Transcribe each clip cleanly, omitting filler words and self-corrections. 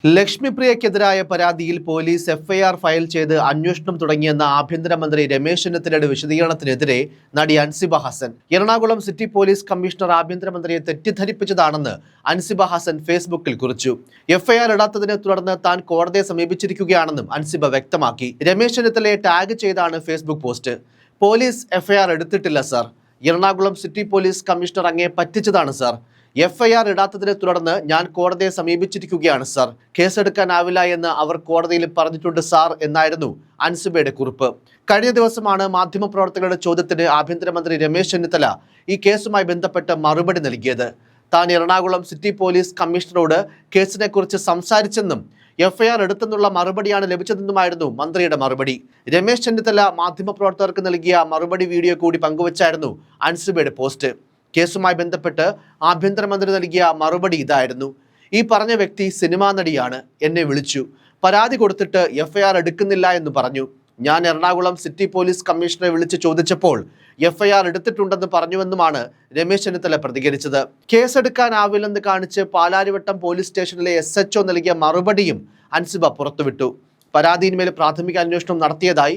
ലക്ഷ്മിപ്രിയക്കെതിരായ പരാതിയിൽ police FIR file ചെയ്ത് അന്വേഷണം തുടങ്ങിയെന്ന ആഭ്യന്തരമന്ത്രി രമേശ് ചെന്നിത്തലയുടെ വിശദീകരണത്തിനെതിരെ നടി Ansiba Hasan. Ernakulam city police commissioner ആഭ്യന്തരമന്ത്രിയെ തെറ്റിദ്ധരിപ്പിച്ചതാണെന്ന് അൻസിബ ഹസൻ ഫേസ്ബുക്കിൽ കുറിച്ചു. എഫ്ഐആർ ഇടാത്തതിനെ തുടർന്ന് താൻ കോടതിയെ സമീപിച്ചിരിക്കുകയാണെന്നും അൻസിബ വ്യക്തമാക്കി. രമേശ് ചെന്നിത്തലയെ ടാഗ് ചെയ്താണ് ഫേസ്ബുക്ക് പോസ്റ്റ്. പോലീസ് എഫ്ഐആർ എടുത്തിട്ടില്ല sir. Ernakulam city police commissioner അങ്ങേ പറ്റിച്ചതാണ് സർ. എഫ്ഐആർ ഇടാത്തതിനെ തുടർന്ന് ഞാൻ കോടതിയെ സമീപിച്ചിരിക്കുകയാണ് സർ. കേസെടുക്കാനാവില്ല എന്ന് അവർ കോടതിയിൽ പറഞ്ഞിട്ടുണ്ട് സാർ എന്നായിരുന്നു അൻസിബയുടെ കുറിപ്പ്. കഴിഞ്ഞ ദിവസമാണ് മാധ്യമപ്രവർത്തകരുടെ ചോദ്യത്തിന് ആഭ്യന്തരമന്ത്രി രമേശ് ചെന്നിത്തല ഈ കേസുമായി ബന്ധപ്പെട്ട് മറുപടി നൽകിയത്. താൻ എറണാകുളം സിറ്റി പോലീസ് കമ്മീഷണറോട് കേസിനെക്കുറിച്ച് സംസാരിച്ചെന്നും എഫ്ഐആർ എടുത്തെന്നുള്ള മറുപടിയാണ് ലഭിച്ചതെന്നുമായിരുന്നു മന്ത്രിയുടെ മറുപടി. രമേശ് ചെന്നിത്തല മാധ്യമപ്രവർത്തകർക്ക് നൽകിയ മറുപടി വീഡിയോ കൂടി പങ്കുവച്ചായിരുന്നു അൻസിബയുടെ പോസ്റ്റ്. കേസുമായി ബന്ധപ്പെട്ട് ആഭ്യന്തരമന്ത്രി നൽകിയ മറുപടി ഇതായിരുന്നു: ഈ പറഞ്ഞ വ്യക്തി സിനിമാ നടിയാണ്. എന്നെ വിളിച്ചു, പരാതി കൊടുത്തിട്ട് എഫ്ഐആർ എടുക്കുന്നില്ല എന്ന് പറഞ്ഞു. ഞാൻ എറണാകുളം സിറ്റി പോലീസ് കമ്മീഷണറെ വിളിച്ച് ചോദിച്ചപ്പോൾ എഫ്ഐആർ എടുത്തിട്ടുണ്ടെന്ന് പറഞ്ഞുവെന്നുമാണ് രമേശ് ചെന്നിത്തല പ്രതികരിച്ചത്. കേസെടുക്കാനാവില്ലെന്ന് കാണിച്ച് പാലാരിവട്ടം പോലീസ് സ്റ്റേഷനിലെ SHO നൽകിയ മറുപടിയും അൻസിബ പുറത്തുവിട്ടു. പരാതിയിന്മേൽ പ്രാഥമിക അന്വേഷണം നടത്തിയതായി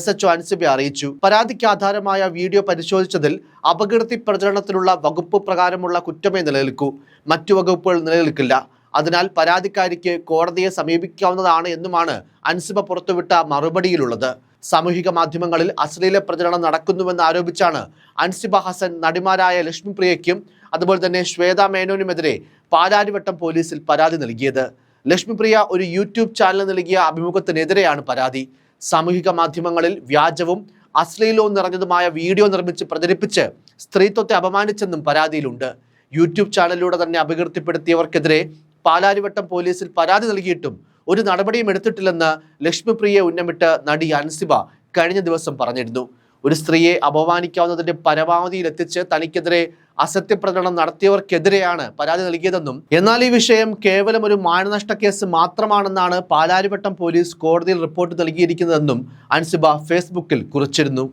SHO അൻസിബയെ അറിയിച്ചു. പരാതിക്ക് ആധാരമായ വീഡിയോ പരിശോധിച്ചതിൽ അപകീർത്തി പ്രചരണത്തിനുള്ള വകുപ്പ് പ്രകാരമുള്ള കുറ്റമേ നിലനിൽക്കൂ, മറ്റു വകുപ്പുകൾ നിലനിൽക്കില്ല. അതിനാൽ പരാതിക്കാരിക്ക് കോടതിയെ സമീപിക്കാവുന്നതാണ് എന്നുമാണ് അൻസിബ പുറത്തുവിട്ട മറുപടിയിലുള്ളത്. സാമൂഹിക മാധ്യമങ്ങളിൽ അശ്ലീല പ്രചരണം നടക്കുന്നുവെന്ന് ആരോപിച്ചാണ് അൻസിബ ഹസൻ നടിമാരായ ലക്ഷ്മിപ്രിയയ്ക്കും അതുപോലെ തന്നെ ശ്വേത മേനോനുമെതിരെ പാലാരിവട്ടം പോലീസിൽ പരാതി നൽകിയത്. ലക്ഷ്മിപ്രിയ ഒരു യൂട്യൂബ് ചാനൽ നൽകിയ അഭിമുഖത്തിനെതിരെയാണ് പരാതി. സാമൂഹിക മാധ്യമങ്ങളിൽ വ്യാജവും അശ്ലീലവും നിറഞ്ഞതുമായ വീഡിയോ നിർമ്മിച്ച് പ്രചരിപ്പിച്ച് സ്ത്രീത്വത്തെ അപമാനിച്ചെന്നും പരാതിയിലുണ്ട്. യൂട്യൂബ് ചാനലിലൂടെ തന്നെ അപകീർത്തിപ്പെടുത്തിയവർക്കെതിരെ പാലാരിവട്ടം പോലീസിൽ പരാതി നൽകിയിട്ടും ഒരു നടപടിയും എടുത്തിട്ടില്ലെന്ന് ലക്ഷ്മിപ്രിയയെ ഉന്നമിട്ട് നടി അൻസിബ കഴിഞ്ഞ ദിവസം പറഞ്ഞിരുന്നു. ഒരു സ്ത്രീയെ അപമാനിക്കാവുന്നതിന്റെ പരമാവധിയിലെത്തിച്ച് തനിക്കെതിരെ അസത്യപ്രചരണം നടത്തിയവർക്കെതിരെയാണ് പരാതി നൽകിയതെന്നും എന്നാൽ ഈ വിഷയം കേവലം ഒരു മാനനഷ്ട കേസ് മാത്രമാണെന്നാണ് പാലാരിവട്ടം പോലീസ് കോടതിയിൽ റിപ്പോർട്ട് നൽകിയിരിക്കുന്നതെന്നും അൻസിബ ഫേസ്ബുക്കിൽ കുറിച്ചിരുന്നു.